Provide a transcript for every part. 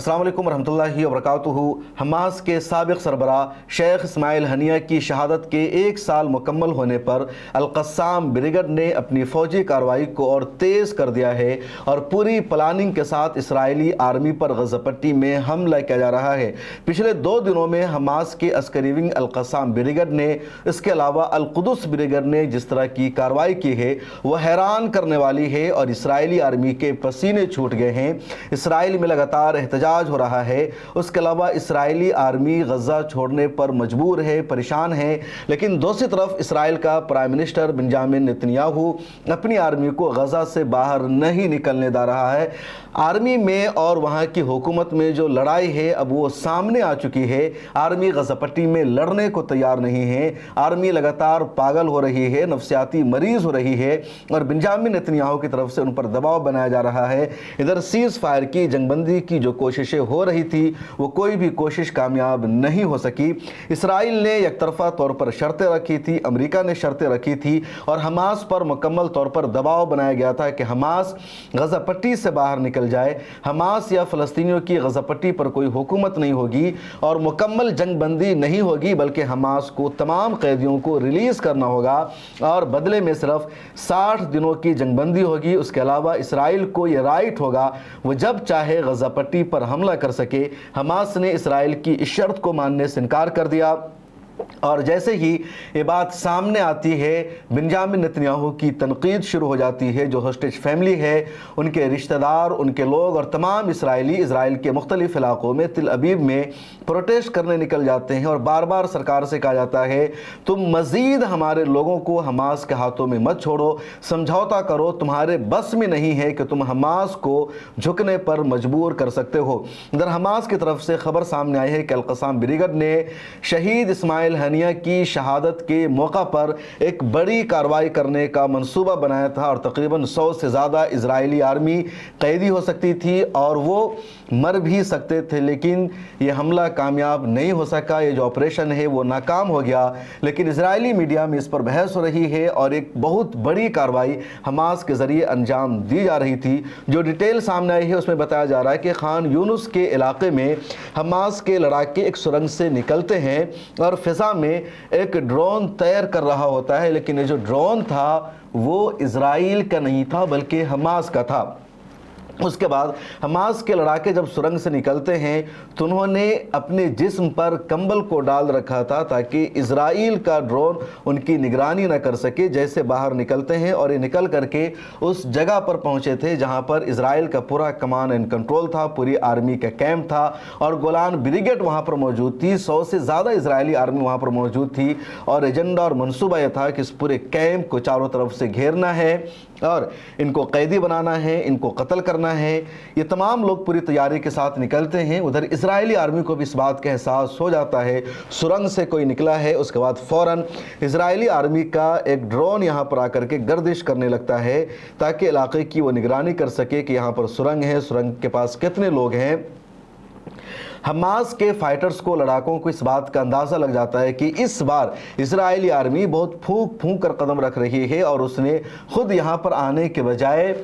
अस्सलाम वालेकुम रहमतुल्लाहि व बरकातुहू। हमास के साबिक़ सरबरा शेख इस्माइल हनिया की शहादत के 1 साल मुकम्मल होने पर अल-क़स्साम ब्रिगेड ने अपनी फ़ौजी कार्रवाई को और तेज़ कर दिया है और पूरी प्लानिंग के साथ इसराइली आर्मी पर गज़ा पट्टी में हमला किया जा रहा है। पिछले 2 दिनों में हमास के अस्करी विंग अल-क़स्साम ब्रिगेड ने, इसके अलावा अल-कुदस ब्रिगेड ने जिस तरह की कार्रवाई की है वह हैरान करने वाली है और इसराइली आर्मी के पसीने छूट गए हैं। इसराइल में लगातार एहतजाज हो रहा है। उसके अलावा इसराइली आर्मी गज़ा छोड़ने पर मजबूर है, परेशान है, लेकिन दूसरी तरफ इसराइल का प्राइम मिनिस्टर बेंजामिन नेतन्याहू अपनी आर्मी को गज़ा से बाहर नहीं निकलने दे रहा है। आर्मी में और वहाँ की हुकूमत में जो लड़ाई है अब वो सामने आ चुकी है। आर्मी गज़ा पट्टी में लड़ने को तैयार नहीं है। आर्मी लगातार पागल हो रही है, नफ्सियाती मरीज़ हो रही है और बेंजामिन नेतन्याहू की तरफ से उन पर दबाव बनाया जा रहा है। इधर सीज़ फायर की, जंगबंदी की जो कोशिशें हो रही थी वो कोई भी कोशिश कामयाब नहीं हो सकी। इसराइल ने एक तरफा तौर पर शर्तें रखी थी, अमेरिका ने शर्तें रखी थी और हमास पर मुकम्मल तौर पर दबाव बनाया गया था कि हमास गज़ा पट्टी से बाहर निकल जाए। हमास या फ़लस्तीनियों की गज़ा पट्टी पर कोई हुकूमत नहीं होगी और मुकम्मल जंगबंदी नहीं होगी, बल्कि हमास को तमाम कैदियों को रिलीज़ करना होगा और बदले में सिर्फ 60 दिनों की जंगबंदी होगी। उसके अलावा इसराइल को यह राइट होगा वो जब चाहे गज़ा पट्टी पर हमला कर सके। हमास ने इसराइल की इस शर्त को मानने से इनकार कर दिया और जैसे ही ये बात सामने आती है बेंजामिन नेतन्याहू की तनकीद शुरू हो जाती है। जो होस्टेज फैमिली है, उनके रिश्तेदार, उनके लोग और तमाम इसराइली इसराइल के मुख्तलिफ इलाकों में तिल अबीब में प्रोटेस्ट करने निकल जाते हैं और बार बार सरकार से कहा जाता है तुम मज़ीद हमारे लोगों को हमास के हाथों में मत छोड़ो, समझौता करो, तुम्हारे बस में नहीं है कि तुम हमास को झुकने पर मजबूर कर सकते हो। इधर हमास की तरफ से खबर सामने आई है कि अल-क़स्साम ब्रिगेड ने शहीद इस्माइल हनिया की शहादत के मौका पर एक बड़ी कार्रवाई करने का मंसूबा बनाया था और तकरीबन 100 से ज़्यादा इजरायली आर्मी कैदी हो सकती थी और वो मर भी सकते थे, लेकिन ये हमला कामयाब नहीं हो सका। ये जो ऑपरेशन है वो नाकाम हो गया। लेकिन इजरायली मीडिया में इस पर बहस हो रही है और एक बहुत बड़ी कार्रवाई हमास के ज़रिए अंजाम दी जा रही थी। जो डिटेल सामने आई है उसमें बताया जा रहा है कि खान यूनुस के इलाके में हमास के लड़ाके एक सुरंग से निकलते हैं और फिज़ा में एक ड्रोन तैर कर रहा होता है, लेकिन ये जो ड्रोन था वो इजराइल का नहीं था बल्कि हमास का था। उसके बाद हमास के लड़ाके जब सुरंग से निकलते हैं तो उन्होंने अपने जिस्म पर कंबल को डाल रखा था ताकि इजराइल का ड्रोन उनकी निगरानी न कर सके। जैसे बाहर निकलते हैं और ये निकल करके उस जगह पर पहुंचे थे जहां पर इजराइल का पूरा कमांड एंड कंट्रोल था, पूरी आर्मी का कैंप था और गोलान ब्रिगेड वहां पर मौजूद थी। 100 से ज़्यादा इजरायली आर्मी वहां पर मौजूद थी और एजेंडा और मनसूबा यह था कि इस पूरे कैंप को चारों तरफ से घेरना है और इनको कैदी बनाना है, इनको कत्ल करना है। ये तमाम लोग पूरी तैयारी के साथ निकलते हैं। उधर इजरायली आर्मी को भी इस बात का एहसास हो जाता है सुरंग से कोई निकला है। उसके बाद फ़ौरन इजरायली आर्मी का एक ड्रोन यहाँ पर आकर के गर्दिश करने लगता है ताकि इलाके की वो निगरानी कर सके कि यहाँ पर सुरंग है, सुरंग के पास कितने लोग हैं। हमास के फाइटर्स को, लड़ाकों को इस बात का अंदाज़ा लग जाता है कि इस बार इजरायली आर्मी बहुत फूंक फूंक कर कदम रख रही है और उसने खुद यहाँ पर आने के बजाय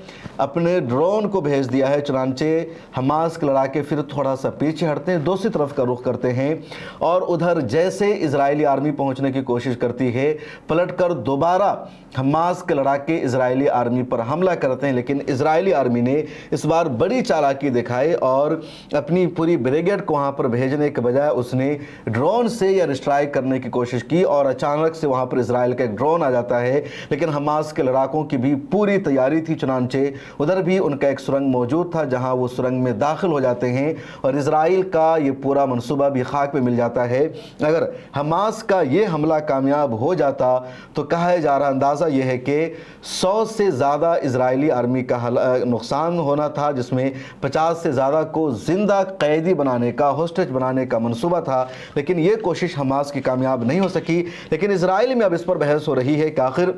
अपने ड्रोन को भेज दिया है। चुनांचे हमास के लड़ाके फिर थोड़ा सा पीछे हटते हैं, दूसरी तरफ का रुख करते हैं और उधर जैसे इजरायली आर्मी पहुँचने की कोशिश करती है पलटकर दोबारा हमास के लड़ाके इजरायली आर्मी पर हमला करते हैं। लेकिन इजरायली आर्मी ने इस बार बड़ी चालाकी दिखाई और अपनी पूरी ब्रिगेड को वहां पर भेजने के बजाय उसने ड्रोन से या स्ट्राइक करने की कोशिश की और अचानक से वहां पर इजराइल का एक ड्रोन आ जाता है। लेकिन हमास के लड़ाकों की भी पूरी तैयारी थी, चुनांचे उधर भी उनका एक सुरंग मौजूद था जहां वो सुरंग में दाखिल हो जाते हैं और इजराइल का ये पूरा मनसूबा भी खाक में मिल जाता है। अगर हमास का ये हमला कामयाब हो जाता तो कहा जा रहा अंदाज़ा यह है कि 100 से ज़्यादा इजरायली आर्मी का नुकसान होना था, जिसमें 50 से ज़्यादा को जिंदा कैदी बनाने का, होस्टेज बनाने का मंसूबा था। लेकिन ये कोशिश हमास की कामयाब नहीं हो सकी। लेकिन इजराइल में अब इस पर बहस हो रही है कि आखिर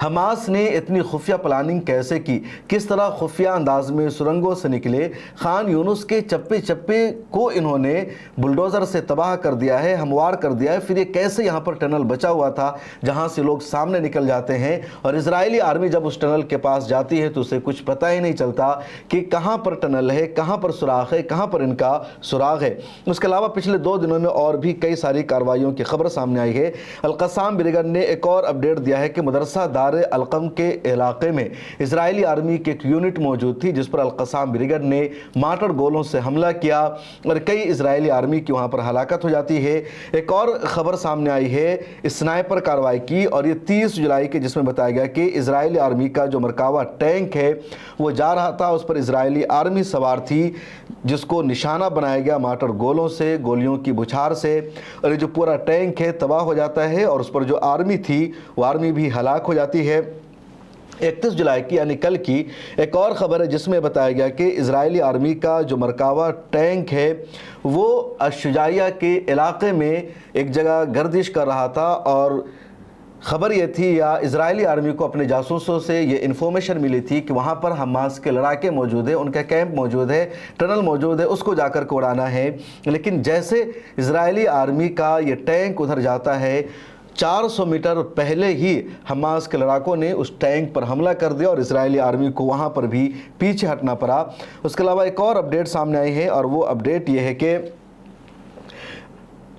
हमास ने इतनी खुफिया प्लानिंग कैसे की, किस तरह खुफिया अंदाज में सुरंगों से निकले, खान यूनुस के चप्पे चप्पे को इन्होंने बुलडोज़र से तबाह कर दिया है, हमवार कर दिया है। फिर ये कैसे यहाँ पर टनल बचा हुआ था जहाँ से लोग सामने निकल जाते हैं, और इजरायली आर्मी जब उस टनल के पास जाती है तो उसे कुछ पता ही नहीं चलता कि कहाँ पर टनल है, कहाँ पर सुराख है, कहाँ पर इनका सुराग है। उसके अलावा पिछले 2 दिनों में और भी कई सारी कार्रवाइयों की खबर सामने आई है। अल-क़स्साम ब्रिगेड ने एक और अपडेट दिया है कि मदरसा दार अलकम के इलाके में इजरायली आर्मी की एक यूनिट मौजूद थी, जिस पर अल-क़स्साम ब्रिगेड ने मार्टर गोलों से हमला किया और कई इजरायली आर्मी की वहाँ पर हलाकत हो जाती है। एक और ख़बर सामने आई है स्नाइपर कार्रवाई की, और ये 30 जुलाई के, जिसमें बताया गया कि इजरायली आर्मी का जो मरकावा टैंक है वो जा रहा था, उस पर इजरायली आर्मी सवार थी, जिसको निशाना बनाया गया मार्टर गोलों से, गोलियों की बुछार से, और ये जो पूरा टैंक है तबाह हो जाता है और उस पर जो आर्मी थी वो आर्मी भी हलाक हो जाती है। 31 जुलाई की यानी कल की एक और ख़बर है जिसमें बताया गया कि इजरायली आर्मी का जो मरकावा टैंक है वो अश-शुजाइया के इलाके में एक जगह गर्दिश कर रहा था, और ख़बर ये थी, या इजरायली आर्मी को अपने जासूसों से ये इन्फॉर्मेशन मिली थी कि वहाँ पर हमास के लड़ाके मौजूद है, उनका कैंप मौजूद है, टनल मौजूद है, उसको जाकर के उड़ाना है। लेकिन जैसे इजरायली आर्मी का ये टैंक उधर जाता है, 400 मीटर पहले ही हमास के लड़ाकों ने उस टैंक पर हमला कर दिया और इजरायली आर्मी को वहाँ पर भी पीछे हटना पड़ा। उसके अलावा एक और अपडेट सामने आई है, और वो अपडेट ये है कि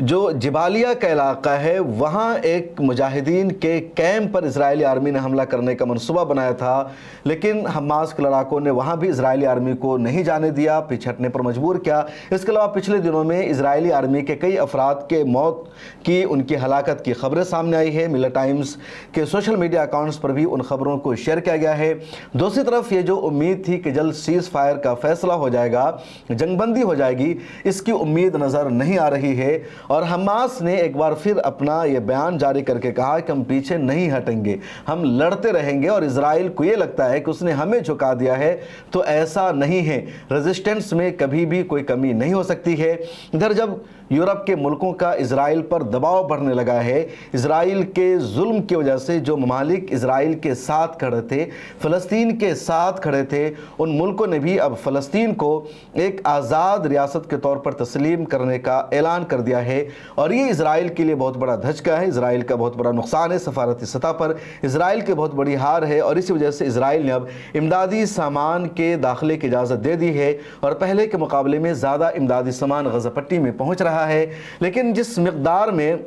जो जिबालिया का इलाका है वहाँ एक मुजाहिदीन के कैंप पर इजरायली आर्मी ने हमला करने का मनसूबा बनाया था, लेकिन हमास के लड़ाकों ने वहाँ भी इजरायली आर्मी को नहीं जाने दिया, पीछे हटने पर मजबूर किया। इसके अलावा पिछले दिनों में इजरायली आर्मी के कई अफराद के मौत की, उनकी हलाकत की खबरें सामने आई है। मिलर टाइम्स के सोशल मीडिया अकाउंट्स पर भी उन खबरों को शेयर किया गया है। दूसरी तरफ ये जो उम्मीद थी कि जल्द सीज़ फायर का फैसला हो जाएगा, जंगबंदी हो जाएगी, इसकी उम्मीद नज़र नहीं आ रही है, और हमास ने एक बार फिर अपना ये बयान जारी करके कहा कि हम पीछे नहीं हटेंगे, हम लड़ते रहेंगे, और इजराइल को ये लगता है कि उसने हमें झुका दिया है, तो ऐसा नहीं है। रेजिस्टेंस में कभी भी कोई कमी नहीं हो सकती है। इधर जब यूरोप के मुल्कों का इजराइल पर दबाव बढ़ने लगा है, इजराइल के जुल्म की वजह से जो ममालिक इजराइल के साथ खड़े थे, फ़लस्तीन के साथ खड़े थे, उन मुल्कों ने भी अब फ़लस्तीन को एक आज़ाद रियासत के तौर पर तस्लीम करने का ऐलान कर दिया है, और ये इजराइल के लिए बहुत बड़ा धचका है, इजराइल का बहुत बड़ा नुकसान है, सफारती सतह पर इजराइल की बहुत बड़ी हार है, और इसी वजह से इजराइल ने अब इमदादी सामान के दाखिले की इजाज़त दे दी है, और पहले के मुकाबले में ज़्यादा इमदादी सामान गज़ा पट्टी में पहुँच रहा है। लेकिन जिस मिक़दार में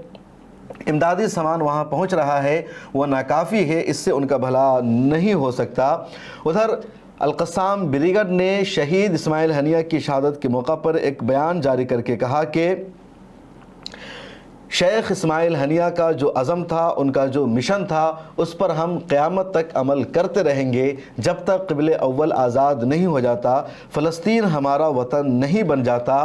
इमदादी सामान वहाँ पहुँच रहा है वो नाकाफ़ी है, इससे उनका भला नहीं हो सकता। उधर अल-क़स्साम ब्रिगेड ने शहीद इस्माइल हनिया की शहादत के मौका पर एक बयान जारी करके कहा कि शेख इस्माइल हनिया का जो अज़म था, उनका जो मिशन था, उस पर हम क़यामत तक अमल करते रहेंगे जब तक क़िबले अव्वल आज़ाद नहीं हो जाता, फ़लस्तीन हमारा वतन नहीं बन जाता,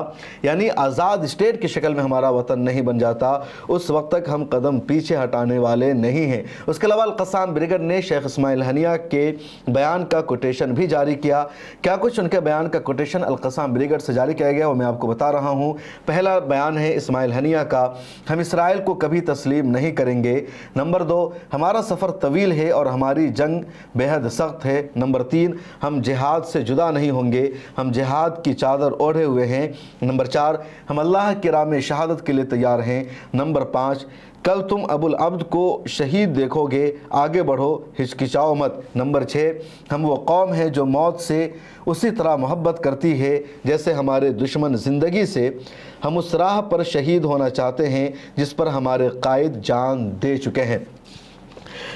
यानी आज़ाद स्टेट की शक्ल में हमारा वतन नहीं बन जाता, उस वक्त तक हम कदम पीछे हटाने वाले नहीं हैं। उसके अलावा अल-क़स्साम ब्रिगेड ने शेख इस्माइल हनिया के बयान का कोटेशन भी जारी किया। क्या कुछ उनके बयान का कोटेशन अल-क़स्साम ब्रिगेड से जारी किया गया वो मैं आपको बता रहा हूँ। पहला बयान है इस्माइल हनिया का, हम इसराइल को कभी तस्लीम नहीं करेंगे। नंबर 2, हमारा सफ़र तवील है और हमारी जंग बेहद सख्त है। नंबर 3, हम जिहाद से जुदा नहीं होंगे, हम जिहाद की चादर ओढ़े हुए हैं। नंबर 4, हम अल्लाह की राह में शहादत के लिए तैयार हैं। नंबर 5, कल तुम अबुल अब्द को शहीद देखोगे, आगे बढ़ो, हिचकिचाओ मत। नंबर 6, हम वो कौम है जो मौत से उसी तरह मोहब्बत करती है जैसे हमारे दुश्मन ज़िंदगी से। हम उस राह पर शहीद होना चाहते हैं जिस पर हमारे कायद जान दे चुके हैं।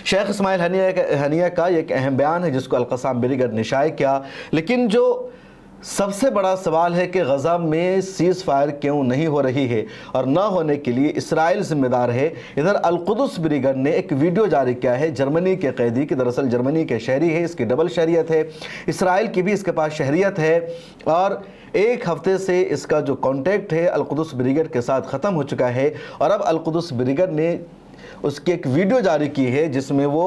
शेख इस्माइल हनिया का एक अहम बयान है जिसको अल-क़स्साम ब्रिगेड ने शाये किया। लेकिन जो सबसे बड़ा सवाल है कि गज़ा में सीज़ फायर क्यों नहीं हो रही है, और न होने के लिए इसराइल ज़िम्मेदार है। इधर अल-कुदस ब्रिगेड ने एक वीडियो जारी किया है जर्मनी के कैदी की, दरअसल जर्मनी के शहरी है, इसकी डबल शहरियत है, इसराइल की भी इसके पास शहरियत है, और एक हफ्ते से इसका जो कॉन्टैक्ट है अल-कुदस ब्रिगेड के साथ ख़त्म हो चुका है। और अब अल-कुदस ब्रिगेड ने उसकी एक वीडियो जारी की है जिसमें वो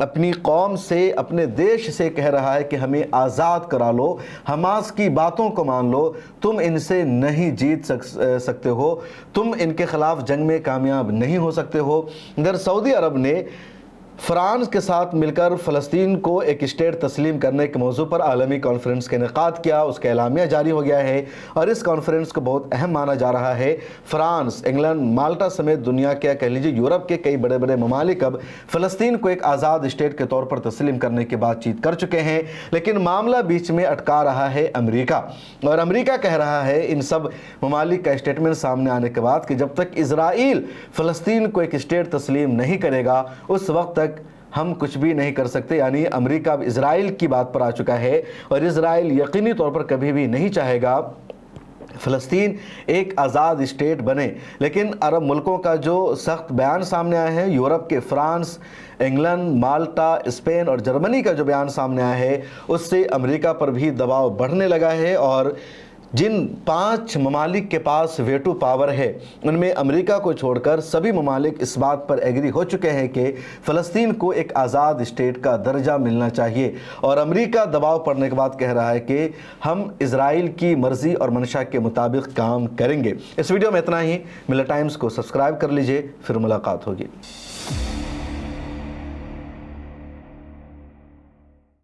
अपनी कौम से, अपने देश से कह रहा है कि हमें आज़ाद करा लो, हमास की बातों को मान लो, तुम इनसे नहीं जीत सकते हो, तुम इनके ख़िलाफ़ जंग में कामयाब नहीं हो सकते हो। इधर सऊदी अरब ने फ्रांस के साथ मिलकर फ़लस्तीन को एक स्टेट तस्लीम करने के मौजू पर आलमी कॉन्फ्रेंस का इनेकाद किया, उसका एलामिया जारी हो गया है और इस कॉन्फ्रेंस को बहुत अहम माना जा रहा है। फ्रांस, इंग्लैंड, माल्टा समेत दुनिया के कह लीजिए यूरोप के कई बड़े बड़े ममालिक अब फ़लस्तीन को एक आज़ाद स्टेट के तौर पर तस्लीम करने की बातचीत कर चुके हैं, लेकिन मामला बीच में अटका रहा है अमेरिका। और अमेरिका कह रहा है इन सब ममालिक का स्टेटमेंट सामने आने के बाद कि जब तक इजराइल फ़लस्तीन को एक स्टेट तस्लीम नहीं करेगा उस वक्त तक हम कुछ भी नहीं कर सकते। यानी अमेरिका अब इजराइल की बात पर आ चुका है और इजराइल यकीनी तौर पर कभी भी नहीं चाहेगा फ़लस्तीन एक आज़ाद स्टेट बने। लेकिन अरब मुल्कों का जो सख्त बयान सामने आया है, यूरोप के फ्रांस, इंग्लैंड, माल्टा, स्पेन और जर्मनी का जो बयान सामने आया है, उससे अमेरिका पर भी दबाव बढ़ने लगा है और जिन 5 ममालिक के पास वेटो पावर है उनमें अमेरिका को छोड़कर सभी ममालिक इस बात पर एग्री हो चुके हैं कि फ़लस्तीन को एक आज़ाद स्टेट का दर्जा मिलना चाहिए। और अमेरिका दबाव पड़ने के बाद कह रहा है कि हम इजराइल की मर्ज़ी और मंशा के मुताबिक काम करेंगे। इस वीडियो में इतना ही। मिलर टाइम्स को सब्सक्राइब कर लीजिए, फिर मुलाकात होगी।